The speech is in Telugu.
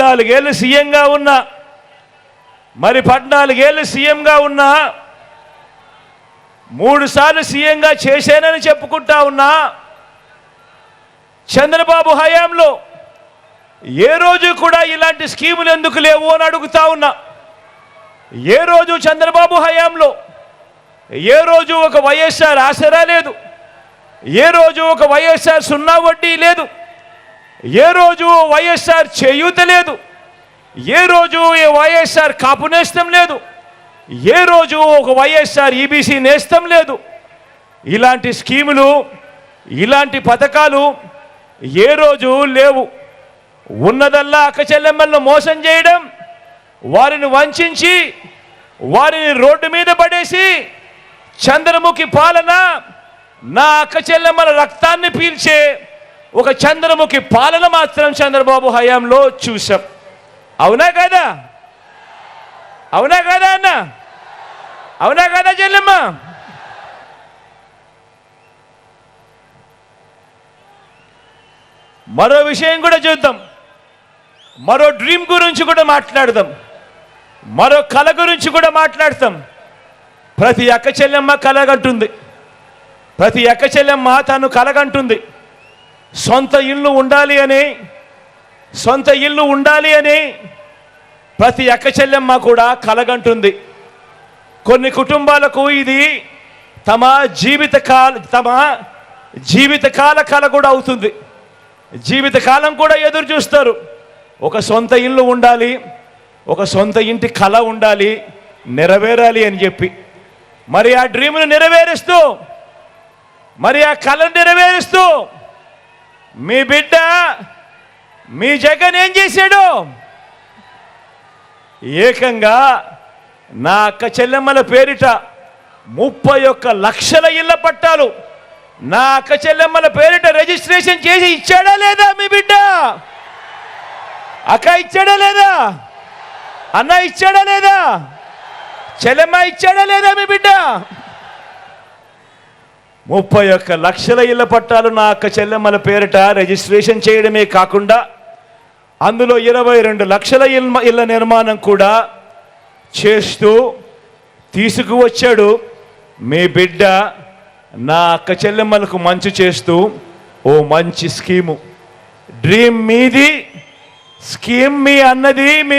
14 ఏళ్ళు సీఎంగా ఉన్నా, మరి 14 ఏళ్ళు సీఎంగా ఉన్నా, 3 సార్లు సీఎంగా చేశానని చెప్పుకుంటా ఉన్నా, చంద్రబాబు హయాంలో ఏ రోజు కూడా ఇలాంటి స్కీములు ఎందుకు లేవు అని అడుగుతా ఉన్నా. ఏ రోజు చంద్రబాబు హయాంలో ఏ రోజు ఒక వైఎస్ఆర్ ఆసరా లేదు, ఏ రోజు ఒక వైఎస్ఆర్ సున్నా వడ్డీ లేదు, ఏ రోజు వైఎస్ఆర్ చేయూత లేదు, ఏ రోజు వైఎస్ఆర్ కాపు నేస్తం లేదు, ఏ రోజు ఒక వైఎస్ఆర్ ఈబీసీ నేస్తం లేదు. ఇలాంటి స్కీములు, ఇలాంటి పథకాలు ఏ రోజు లేవు. ఉన్నదల్లా అక్క చెల్లెమ్మలను మోసం చేయడం, వారిని వంచి వారిని రోడ్డు మీద పడేసి చంద్రముఖి పాలన, నా అక్క చెల్లెమ్మల రక్తాన్ని పీల్చే ఒక చంద్రముఖి పాలన మాత్రం చంద్రబాబు హయాంలో చూసాం. అవునా కదా? అవునా కదా అన్న? అవునా కదా చెల్లెమ్మ? మరో విషయం కూడా చూద్దాం, మరో డ్రీమ్ గురించి కూడా మాట్లాడదాం, మరో కళ గురించి కూడా మాట్లాడతాం. ప్రతి అక్క చెల్లెమ్మ కలగంటుంది, ప్రతి అక్క చెల్లెమ్మ తను కలగంటుంది. సొంత ఇల్లు ఉండాలి అని, సొంత ఇల్లు ఉండాలి అని ప్రతి అక్క చెల్లెమ్మ కూడా కలగంటుంది. కొన్ని కుటుంబాలకు ఇది తమ జీవితకాల కళ కూడా అవుతుంది. జీవితకాలం కూడా ఎదురు చూస్తారు. ఒక సొంత ఇల్లు ఉండాలి, ఒక సొంత ఇంటి కళ ఉండాలి, నెరవేరాలి అని చెప్పి. మరి ఆ డ్రీమ్ను నెరవేరుస్తూ, మరి ఆ కళను నెరవేరుస్తూ మీ బిడ్డ, మీ జగన్ ఏం చేశాడు? ఏకంగా నా అక్క చెల్లెమ్మల పేరిట 31 లక్షల ఇళ్ల పట్టాలు నా అక్క చెల్లెమ్మల పేరిట రిజిస్ట్రేషన్ చేసి ఇచ్చాడా లేదా మీ బిడ్డ? అక్క ఇచ్చాడా లేదా? అన్న ఇచ్చాడా లేదా? చెల్లెమ్మ ఇచ్చాడా లేదా మీ బిడ్డ? 31 లక్షల ఇళ్ల పట్టాలు నా అక్క చెల్లెమ్మల పేరిట రిజిస్ట్రేషన్ చేయడమే కాకుండా అందులో 22 లక్షల ఇళ్ల నిర్మాణం కూడా చేస్తూ తీసుకువచ్చాడు మీ బిడ్డ. నా అక్క చెల్లెమ్మలకు మంచి చేస్తూ ఓ మంచి స్కీము. డ్రీమ్ మీది, స్కీమ్ మీ అన్నది. మీ